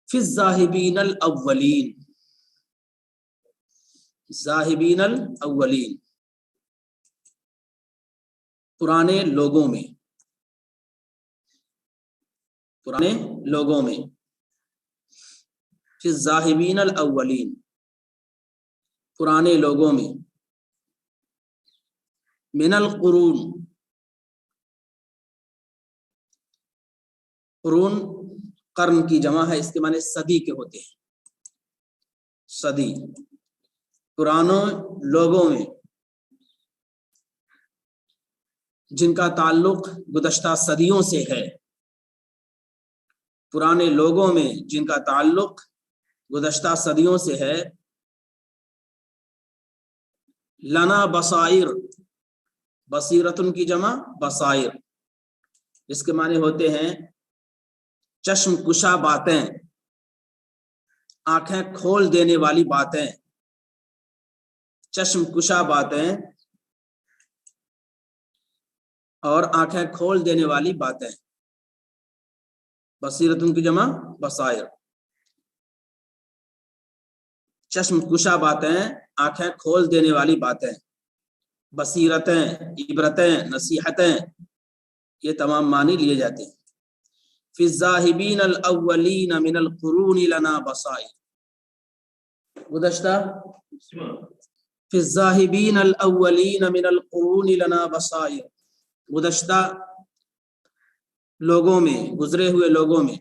فی الذاہبین الاولین، ذاہبین الاولین پرانے لوگوں میں، پرانے لوگوں میں، فی الذاہبین الاولین پرانے لوگوں میں، من القرون، قرون قرن کی جمع ہے، اس کے معنی صدی کے ہوتے ہیں، صدی، پرانوں لوگوں میں جن کا تعلق گزشتہ صدیوں سے ہے، پرانے لوگوں میں جن کا تعلق گزشتہ صدیوں سے ہے، لنا بصائر، بصیرتن کی جمع بصائر، اس کے معنی ہوتے ہیں چشم کشا باتیں، آنکھیں کھول دینے والی باتیں، چشم کشا باتیں اور آنکھیں کھول دینے والی باتیں، بصیرتن کی جمع بصائر، چشم کشا باتیں، آنکھیں کھول دینے والی باتیں، بصیرتیں، عبرتیں، نصیحتیں، یہ تمام معنی لیے جاتے ہیں۔ فی الذاہبین الاولین من القرون لنا بصائر، گزشتہ فی الذاہبین الاولین من القرون لنا بصائر، گزشتہ لوگوں میں، گزرے ہوئے لوگوں میں،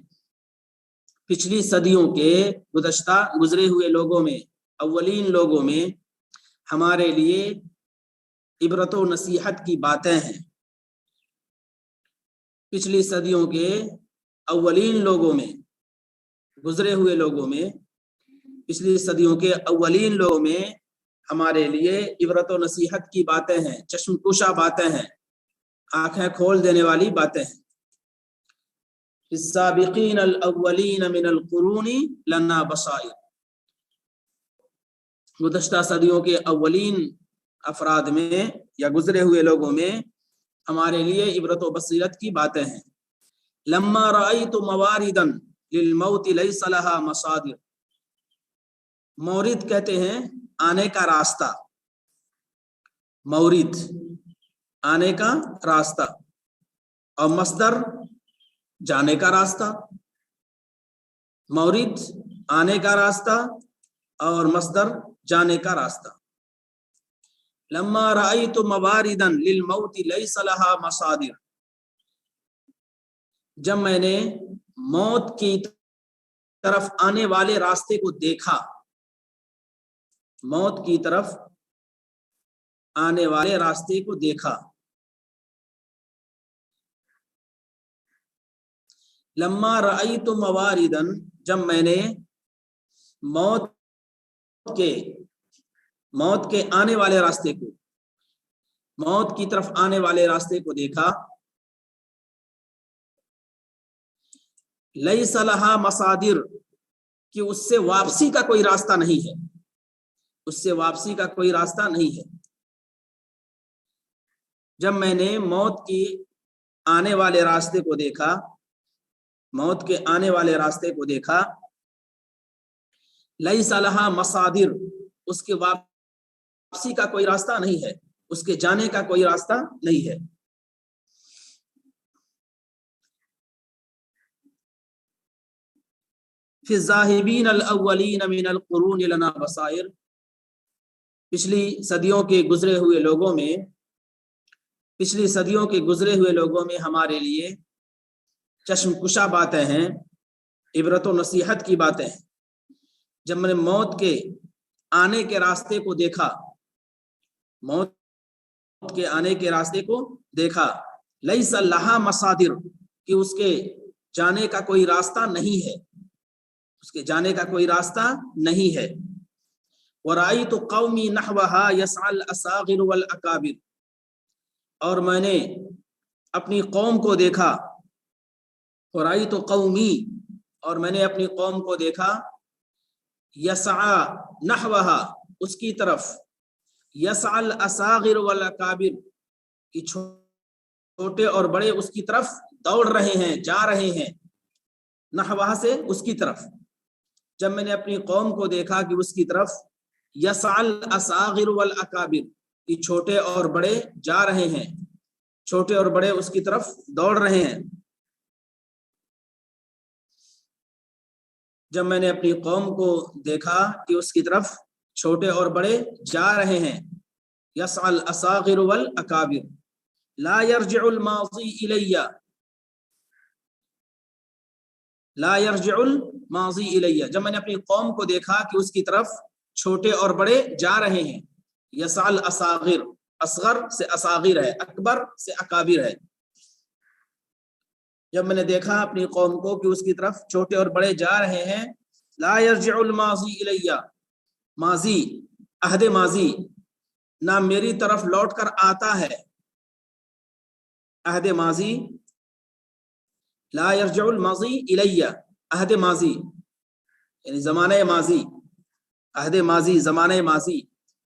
پچھلی صدیوں کے گزشتہ گزرے ہوئے لوگوں میں، اولین لوگوں میں ہمارے لیے عبرت و نصیحت کی باتیں ہیں۔ پچھلی صدیوں کے اولین لوگوں میں، گزرے ہوئے لوگوں میں، پچھلی صدیوں کے اولین لوگوں میں ہمارے لیے عبرت و نصیحت کی باتیں ہیں، چشم کشا باتیں ہیں، آنکھیں کھول دینے والی باتیں ہیں۔ السابقین الاولین من القرون لنا بصائر، گزشتہ صدیوں کے اولین افراد میں یا گزرے ہوئے لوگوں میں ہمارے لیے عبرت و بصیرت کی باتیں ہیں۔ لما رأیت مواردا للموت لیس لها مصادر، مورد کہتے ہیں آنے کا راستہ، مورد آنے کا راستہ، اور مصدر جانے کا راستہ، مورد آنے کا راستہ اور مصدر جانے کا راستہ۔ لما رأیت مواردا للموت لیس لها مصادر، جب میں نے موت کی طرف آنے والے راستے کو دیکھا، موت کی طرف آنے والے راستے کو دیکھا۔ لما رأیت مواردا، جب میں نے موت کے آنے والے راستے کو، موت کی طرف آنے والے راستے کو دیکھا، لیس لہا مصادر، کہ اس سے واپسی کا کوئی راستہ نہیں ہے، اس سے واپسی کا کوئی راستہ نہیں ہے۔ جب میں نے موت کی آنے والے راستے کو دیکھا، موت کے آنے والے راستے کو دیکھا، لیس لہا مصادر، اس کے واپسی کا کوئی راستہ نہیں ہے، اس کے جانے کا کوئی راستہ نہیں ہے۔ فی الذاہبین الاولین من القرون لنا بصائر، پچھلی صدیوں کے گزرے ہوئے لوگوں میں، پچھلی صدیوں کے گزرے ہوئے لوگوں میں ہمارے لیے چشم کشا باتیں ہیں، عبرت و نصیحت کی باتیں ہیں۔ جب میں نے موت کے آنے کے راستے کو دیکھا، موت کے آنے کے راستے کو دیکھا، لیس لہا مصادر، کہ اس کے جانے کا کوئی راستہ نہیں ہے، اس کے جانے کا کوئی راستہ نہیں ہے۔ وَرَأَيْتُ قَوْمِي نَحْوَهَا يَسْعَى الْأَصَاغِرُ وَالْأَكَابِرُ، اور میں نے اپنی قوم کو دیکھا، وَرَأَيْتُ قَوْمِي، اور میں نے اپنی قوم کو دیکھا، یسعی نحوها، اس کی طرف، یسعی الاساغر والاکابر، کہ چھوٹے اور بڑے اس کی طرف دوڑ رہے ہیں، جا رہے ہیں، نحوها سے اس کی طرف، جب میں نے اپنی قوم کو دیکھا کہ اس کی طرف یسعل اصاغر والاکابر، کہ چھوٹے اور بڑے جا رہے ہیں، چھوٹے اور بڑے اس کی طرف دوڑ رہے ہیں. جب میں نے اپنی قوم کو دیکھا کہ اس کی طرف چھوٹے اور بڑے جا رہے ہیں، یسعى الاصاغر والاکابر لا يرجع الماضی الی، لا يرجع الماضی الی، جب میں نے اپنی قوم کو دیکھا کہ اس کی طرف چھوٹے اور بڑے جا رہے ہیں. یسعى الاصاغر، اصغر سے اصاغر ہے، اکبر سے اکابر ہے. جب میں نے دیکھا اپنی قوم کو کہ اس کی طرف چھوٹے اور بڑے جا رہے ہیں، لا يرجع الماضی الی، ماضی، عہد ماضی نہ میری طرف لوٹ کر آتا ہے. عہد ماضی، لا يرجع الماضی الی، عہد ماضی یعنی زمانہ ماضی، عہد ماضی زمانہ ماضی،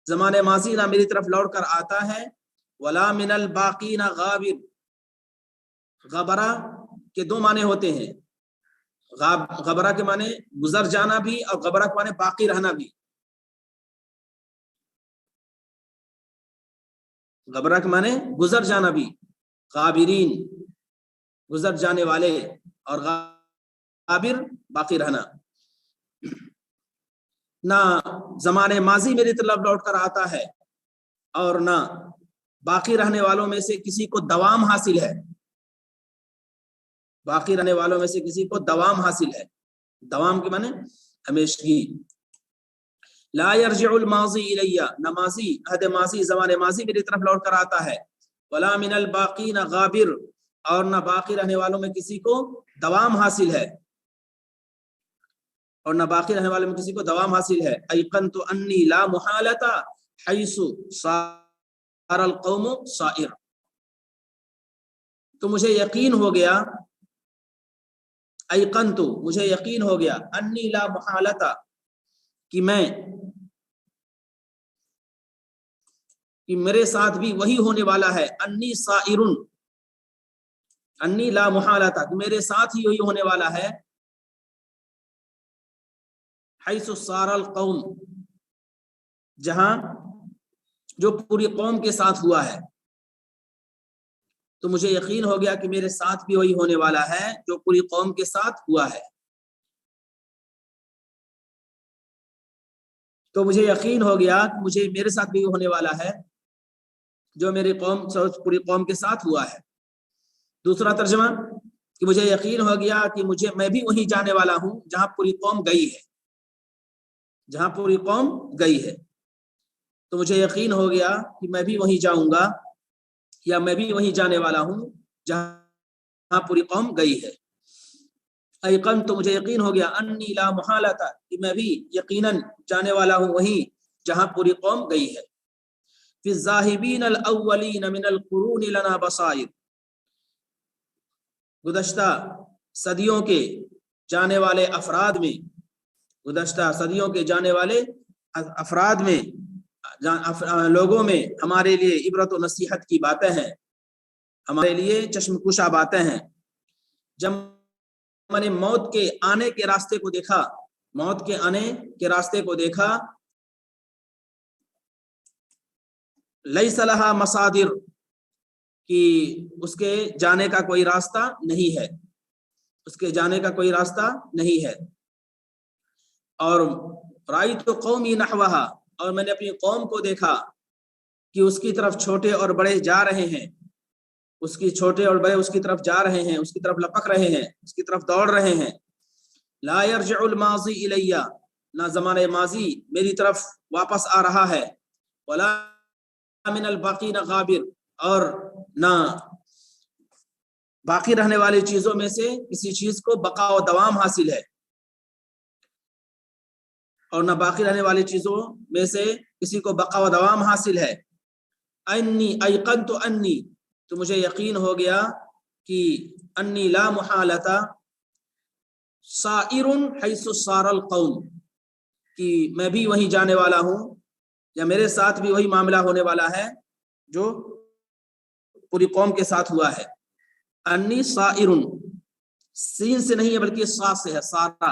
زمانہ ماضی نہ میری طرف لوٹ کر آتا ہے. ولا من الباقین غابر، غبرہ کے دو معنی ہوتے ہیں، غبرہ کے معنی گزر جانا بھی اور غبرہ کے معنی باقی رہنا بھی. غبرہ کے معنی گزر جانا بھی، غابرین گزر جانے والے، اور غابر باقی رہنا. نہ زمانے ماضی میری طرف لوٹ کر آتا ہے اور نہ باقی رہنے والوں میں سے کسی کو دوام حاصل ہے، باقی رہنے والوں میں سے کسی کو دوام حاصل ہے. دوام کے معنی ہمیشگی. لا يرجع الماضی الی، نہ ماضی، عہد ماضی زمانے ماضی میری طرف لوٹ کر آتا ہے. ولا من الباقین غابر، اور نہ باقی رہنے والوں میں کسی کو دوام حاصل ہے، اور نہ باقی رہنے والوں میں کسی کو دوام حاصل ہے. ایقنت انی لا محالۃ حیث صار القوم صائر، تو مجھے یقین ہو گیا، ایقنت مجھے یقین ہو گیا، انی لا محالۃ کہ میرے ساتھ بھی وہی ہونے والا ہے. انی صائر، انی لا محالۃ کہ میرے ساتھ ہی وہی ہونے والا ہے. حیث صار القوم، جہاں جو پوری قوم کے ساتھ ہوا ہے، تو مجھے یقین ہو گیا کہ میرے ساتھ بھی وہی ہونے والا ہے جو پوری قوم کے ساتھ ہوا ہے. تو مجھے یقین ہو گیا کہ مجھے میرے ساتھ بھی ہونے والا ہے جو میری قوم پوری قوم کے ساتھ ہوا ہے. دوسرا ترجمہ کہ مجھے یقین ہو گیا کہ میں بھی وہیں جانے والا ہوں جہاں پوری قوم گئی ہے، جہاں پوری قوم گئی ہے. تو مجھے یقین ہو گیا کہ میں بھی وہیں جاؤں گا، یا میں بھی وہیں جانے والا ہوں جہاں پوری قوم گئی ہے. ایقن، تو مجھے یقین ہو گیا، انی لا محالۃ کہ میں بھی یقیناً جانے والا ہوں وہیں جہاں پوری قوم گئی ہے. فی الذاہبین الاولین من القرون لنا بصائر، گزشتہ صدیوں کے جانے والے افراد میں، گزشتہ صدیوں کے جانے والے افراد میں، لوگوں میں ہمارے لیے عبرت و نصیحت کی باتیں ہیں، ہمارے لیے چشم کشا باتیں ہیں. جب میں نے موت کے آنے کے راستے کو دیکھا، موت کے آنے کے راستے کو دیکھا، لیس لہا مصادر، کہ اس کے جانے کا کوئی راستہ نہیں ہے، اس کے جانے کا کوئی راستہ نہیں ہے. اور رأیت قومی نحوہا، اور میں نے اپنی قوم کو دیکھا کہ اس کی طرف چھوٹے اور بڑے جا رہے ہیں، اس کی چھوٹے اور بڑے اس کی طرف جا رہے ہیں، اس کی طرف لپک رہے ہیں، اس کی طرف دوڑ رہے ہیں. لا يرجع الماضی الی، نہ زمانہ ماضی میری طرف واپس آ رہا ہے. ولا من الباقین غابر، اور نہ باقی رہنے والی چیزوں میں سے کسی چیز کو بقا و دوام حاصل ہے، اور نہ باقی رہنے والی چیزوں میں سے کسی کو بقا و دوام حاصل ہے. انی ایقنت انی، تو مجھے یقین ہو گیا کہ انی لا محالۃ صائر حیث صار القوم، کہ میں بھی وہیں جانے والا ہوں، یا میرے ساتھ بھی وہی معاملہ ہونے والا ہے جو پوری قوم کے ساتھ ہوا ہے. انی صائر، سین سے نہیں ہے بلکہ صا سے ہے، سارا.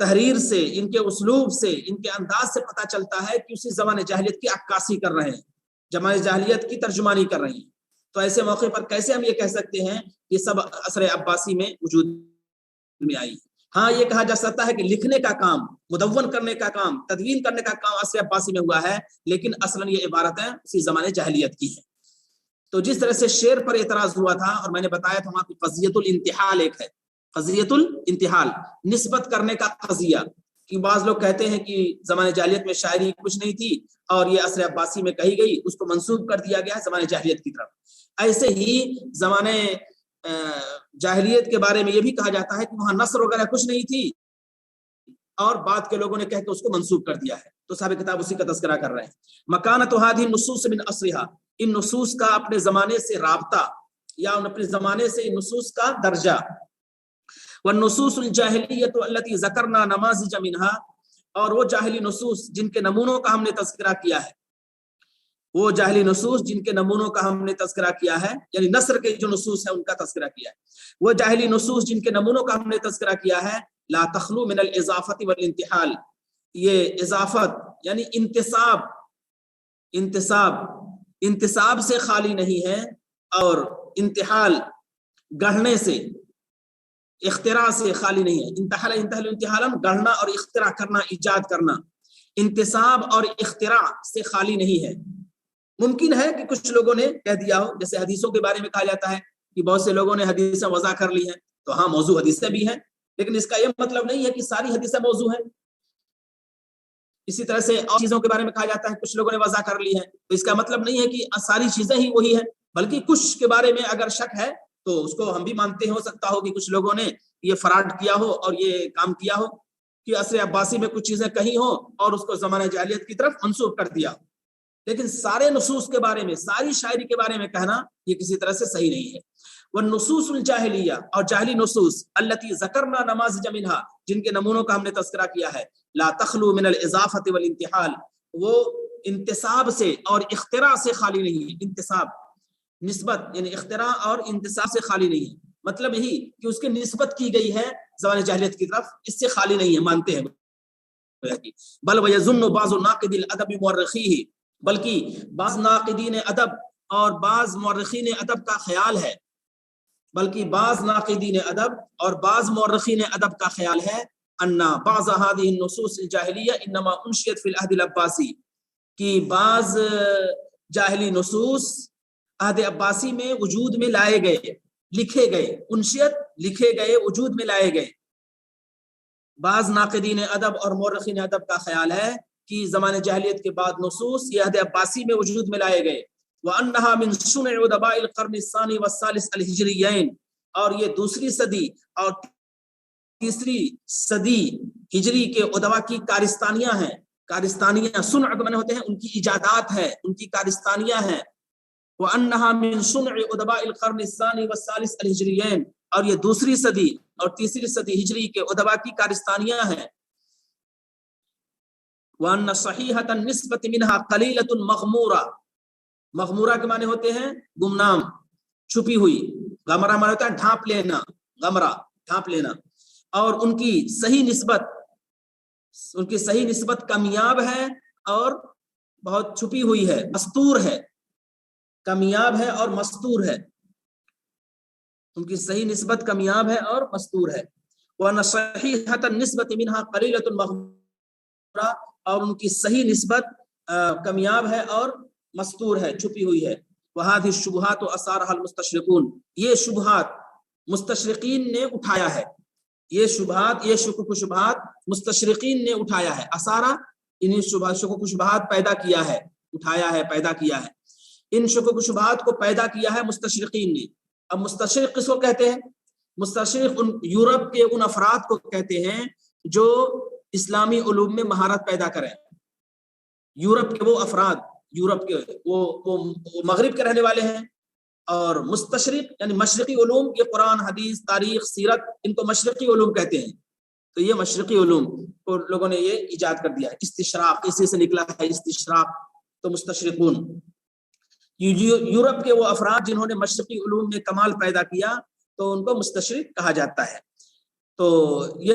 تحریر سے، ان کے اسلوب سے، ان کے انداز سے پتہ چلتا ہے کہ اسی زمانے جاہلیت کی عکاسی کر رہے ہیں، زمانے جاہلیت کی ترجمانی کر رہے ہیں۔ تو ایسے موقع پر کیسے ہم یہ کہہ سکتے ہیں کہ سب عصر عباسی میں وجود میں آئی؟ ہاں یہ کہا جا سکتا ہے کہ لکھنے کا کام، مدون کرنے کا کام، تدوین کرنے کا کام عصر عباسی میں ہوا ہے، لیکن اصلاً یہ عبارتیں اسی زمانے جاہلیت کی ہیں۔ تو جس طرح سے شعر پر اعتراض ہوا تھا، اور میں نے بتایا تھا وہاں کی قضیت الانتحال ایک ہے، قضیت الانتحال، نسبت کرنے کا قضیہ، کہ بعض لوگ کہتے ہیں کہ زمانے جاہلیت میں شاعری کچھ نہیں تھی اور یہ عصر عباسی میں کہی گئی، اس کو منسوب کر دیا گیا زمانے جاہلیت کی طرف۔ ایسے ہی زمانے جاہلیت کے بارے میں یہ بھی کہا جاتا ہے کہ وہاں نثر وغیرہ کچھ نہیں تھی اور بعد کے لوگوں نے کہہ کے اس کو منسوب کر دیا ہے۔ تو صاحب کتاب اسی کا تذکرہ کر رہے ہیں۔ مکانت هذه النصوص من اصلها، ان نصوص کا اپنے زمانے سے رابطہ یا اپنے زمانے سے ان نصوص کا درجہ۔ والنصوص الجاہلیۃ التي ذکرنا نماذج منها، اور وہ جاہلی نصوص جن کے نمونوں کا ہم نے تذکرہ کیا ہے، وہ جاہلی نصوص جن کے نمونوں کا ہم نے تذکرہ کیا ہے، یعنی نثر کے جو نصوص ہیں ان کا تذکرہ کیا ہے، وہ جاہلی نصوص جن کے نمونوں کا ہم نے تذکرہ کیا ہے، لا تخلو من الاضافۃ والانتحال، یہ اضافت یعنی انتصاب سے خالی نہیں ہے، اور انتحال گڑھنے سے، اختراع سے خالی نہیں ہے۔ انتحالا گڑھنا اور اختراع کرنا، ایجاد کرنا، انتصاب اور اختراع سے خالی نہیں ہے۔ ممکن ہے کہ کچھ لوگوں نے کہہ دیا ہو، جیسے حدیثوں کے بارے میں کہا جاتا ہے کہ بہت سے لوگوں نے حدیثیں وضع کر لی ہیں، تو ہاں موضوع حدیثیں بھی ہیں، لیکن اس کا یہ مطلب نہیں ہے کہ ساری حدیثیں موضوع ہیں۔ اسی طرح سے اور چیزوں کے بارے میں کہا جاتا ہے کچھ لوگوں نے وضع کر لی ہے، تو اس کا مطلب نہیں ہے کہ ساری چیزیں ہی وہی ہیں، بلکہ کچھ کے بارے میں اگر شک ہے تو اس کو ہم بھی مانتے ہیں، ہو سکتا ہو کہ کچھ لوگوں نے یہ فراڈ کیا ہو اور یہ کام کیا ہو کہ عصر عباسی میں کچھ چیزیں کہی ہوں اور اس کو زمانہ جاہلیت کی طرف منسوب کر دیا، لیکن سارے نصوص کے بارے میں، ساری شاعری کے بارے میں کہنا یہ کسی طرح سے صحیح نہیں ہے۔ والنصوص الجاہلیہ، اور جاہلی نصوص، التي ذکرنا نماذج منها، جن کے نمونوں کا ہم نے تذکرہ کیا ہے، لا تخلو من الاضافۃ والانتحال، وہ انتصاب سے اور اختراع سے خالی نہیں ہے۔ انتصاب، نسبت یعنی اختراع اور انتصاب سے خالی نہیں ہے، مطلب یہی کہ اس کی نسبت کی گئی ہے زمانہ جاہلیت کی طرف، اس سے خالی نہیں ہے، مانتے ہیں۔ بل ویظن بعض ناقد الادب مورخیہ، بلکہ بعض ناقدین ادب اور بعض مورخین ادب کا خیال ہے، بلکہ بعض ناقدین ادب اور بعض مورخین ادب کا خیال ہے، ان بعض هذه النصوص الجاہلیہ انما انشئت فی العہد العباسی، کہ بعض جاہلی نصوص عہد عباسی میں وجود میں لائے گئے، لکھے گئے، انشئت لکھے گئے، وجود میں لائے گئے۔ بعض ناقدین ادب اور مورخین ادب کا خیال ہے کہ زمانے جاہلیت کے بعد نصوص یہ عہد عباسی میں وجود میں لائے گئے، وَأَنَّهَا مِن صُنْعِ عُدَبَاءِ الْقَرْنِ الثَّانِي وَالثَّالِثِ الْهِجْرِيَّيْن، اور یہ دوسری صدی اور تیسری صدی ہجری کے ادبا کی کارستانیاں ہیں۔ کارستانیاں صنع کے معنی ہوتے ہیں ان کی ایجادات ہیں، ان کی کارستانیاں ہیں۔ وَأَنَّهَا مِن صُنْعِ عُدَبَاءِ الْقَرْنِ الثَّانِي وَالثَّالِثِ الْهِجْرِيَّيْن، اور یہ دوسری صدی اور تیسری صدی ہجری کے ادبا کی کارستانیاں ہیں۔ وَأَنَّ صَحِيحَةَ النِّسْبَةِ مِنْهَا قَلِيلَةٌ مَغْمُورَةٌ، مغمورہ کے معنی ہوتے ہیں گمنام، چھپی ہوئی، غمرہ معنی ہوتا ہے ڈھانپ لینا، غمرہ ڈھانپ لینا، اور ان کی صحیح نسبت کمیاب ہے اور بہت چھپی ہوئی ہے، مستور ہے، کمیاب ہے اور مستور ہے، ان کی صحیح نسبت کمیاب ہے اور مستور ہے۔ وَأَنَّ صَحِيحَةَ النِّسْبَةِ مِنْهَا قَلِيلَةٌ مَغْمُورَةٌ، اور ان کی صحیح نسبت کمیاب ہے اور مستور ہے، چھپی ہوئی ہے۔ وَهَذِهِ الشُّبُهَاتُ أَثَارَهَا الْمُسْتَشْرِقُونَ، یہ شبہات مستشرقین نے اٹھایا ہے، یہ شبہات، یہ شکوک و شبہات مستشرقین نے اٹھایا ہے، اثارہ انہیں شکوک و شبہات پیدا کیا ہے، اٹھایا ہے، پیدا کیا ہے، ان شکوک و شبہات کو پیدا کیا ہے مستشرقین نے۔ اب مستشرق کس کو کہتے ہیں؟ مستشرق یورپ کے ان افراد کو کہتے ہیں جو اسلامی علوم میں مہارت پیدا کریں۔ یورپ کے وہ افراد، یورپ کے وہ مغرب کے رہنے والے ہیں، اور مستشرق یعنی مشرقی علوم، یہ قرآن، حدیث، تاریخ، سیرت، ان کو مشرقی علوم کہتے ہیں۔ تو یہ مشرقی علوم کو لوگوں نے یہ ایجاد کر دیا ہے، استشراق، اسی سے نکلا ہے استشراق، تو مستشرقون۔ یورپ کے وہ افراد جنہوں نے مشرقی علوم میں کمال پیدا کیا تو ان کو مستشرق کہا جاتا ہے۔ تو یہ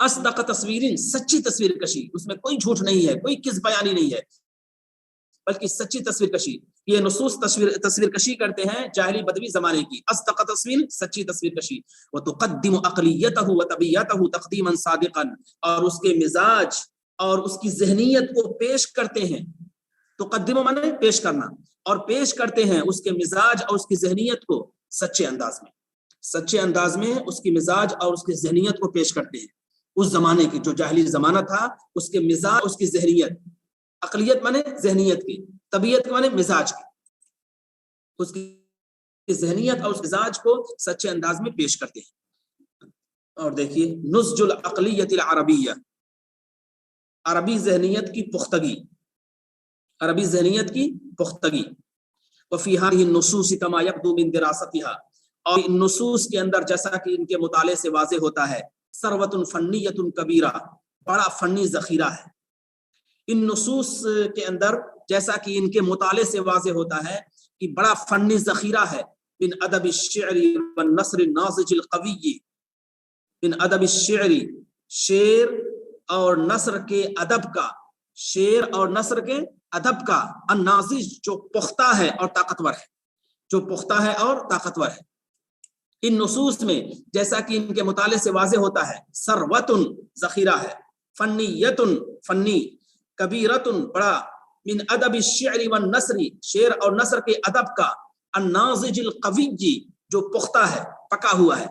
اصدق تصویر، سچی تصویر کشی، اس میں کوئی جھوٹ نہیں ہے، کوئی کذب بیانی نہیں ہے، بلکہ سچی تصویر کشی. یہ نصوص تصویر کشی کرتے ہیں جاہلی بدوی زمانے کی. اصدق تصویر، سچی تصویر کشی. وتقدم عقلیتہ وطبیعتہ تقدیما صادقا، اور اس کے مزاج اور اس کی ذہنیت کو پیش کرتے ہیں. تقدم مانے پیش کرنا، اور پیش کرتے ہیں اس کے مزاج اور اس کی ذہنیت کو سچے انداز میں. سچے انداز میں اس کی مزاج اور اس کی ذہنیت کو پیش کرتے ہیں. اس زمانے کی جو جاہلی زمانہ تھا، اس کے مزاج، اس کی ذہنیت. عقلیت مانے ذہنیت کی، طبیعت مانے مزاج کی. اس کی ذہنیت اور اس مزاج کو سچے انداز میں پیش کرتے ہیں. اور دیکھیے نضج العقلیت العربیہ، عربی ذہنیت کی پختگی، عربی ذہنیت کی پختگی. وفی هذه النصوص كما يبدو من دراستها، اور ان نصوص کے اندر جیسا کہ ان کے مطالعے سے واضح ہوتا ہے، ثروۃ فنیۃ کبیرہ، بڑا فنی ذخیرہ ہے. ان نصوص کے اندر جیسا کہ ان کے مطالعے سے واضح ہوتا ہے کہ بڑا فنی ذخیرہ ہے. من ادب الشعر والنثر الناضج القوی، من ادب الشعر، شعر اور نثر کے ادب کا، شعر اور نثر کے ادب کا، الناضج جو پختہ ہے اور طاقتور ہے، جو پختہ ہے اور طاقتور ہے. ان نصوص میں جیسا کہ ان کے مطالعے سے واضح ہوتا ہے، ثروۃ ذخیرہ ہے، فنیۃ فنی، کبیرۃ بڑا، من ادب الشعر والنثر، شعر اور نثر کے ادب کا، الناضج القوی جو پختہ ہے، پکا ہوا ہے.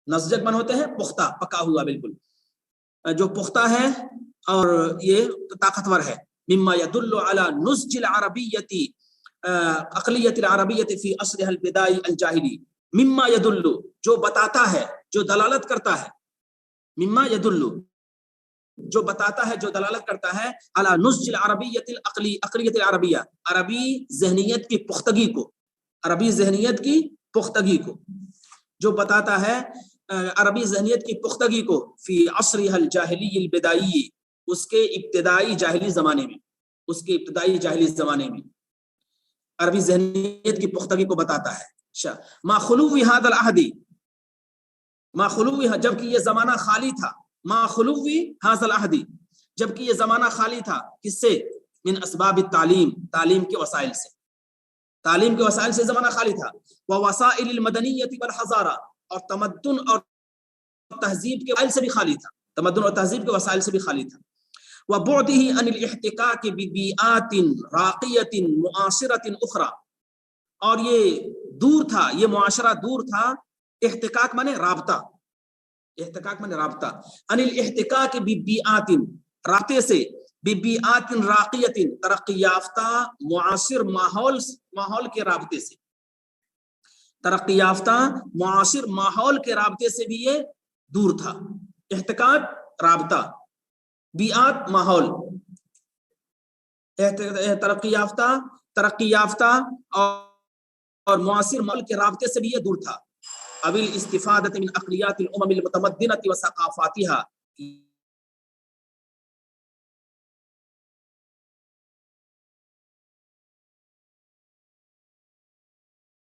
نضج من ہوتے ہیں پختہ، پکا ہوا، بالکل جو پختہ ہے اور یہ طاقتور ہے. مما يدل على نضج العربیۃ، عقلیت العربیۃ فی اصلها البدائی الجاہلی. مما يدل جو بتاتا ہے، جو دلالت کرتا ہے، مما يدل جو بتاتا ہے، جو دلالت کرتا ہے، على نضج العربیۃ عقلیت العربیہ، عربی ذہنیت کی پختگی کو، عربی ذہنیت کی پختگی کو، جو بتاتا ہے عربی ذہنیت کی پختگی کو، فی عصرها الجاہلی البدائی، اس کے ابتدائی جاہلی زمانے میں، اس کے ابتدائی جاہلی زمانے میں عربی ذہنیت کی پختگی کو بتاتا ہے. ما خلو هذا العہد، ما خلو، جبکہ یہ زمانہ خالی تھا، ما خلو هذا العہد، جبکہ یہ زمانہ خالی تھا، کس سے؟ من اسباب التعلیم، تعلیم کے وسائل سے، تعلیم کے وسائل سے زمانہ خالی تھا. ووسائل المدنیت والحضارہ، اور تمدن اور تہذیب کے وسائل سے بھی خالی تھا، تمدن اور تہذیب کے وسائل سے بھی خالی تھا. وبعده عن الاحتكاك ببيئات راقية معاصرة أخرى، اور یہ دور تھا، یہ معاشرہ دور تھا. احتکاک مانے رابطہ، احتکاک مانے رابطہ. عن الاحتكاك ببيئات، رابطے سے، ببيئات راقية، ترقی یافتہ معاصر ماحول کے رابطے سے، ترقی یافتہ معاصر ماحول کے رابطے سے بھی یہ دور تھا. احتکاک رابطہ، بیعات ماحول، ترقی یافتہ اور معاصر ماحول کے رابطے سے بھی یہ دور تھا. ابل استفادت من عقلیات الامم المتمدنة وثقافاتها،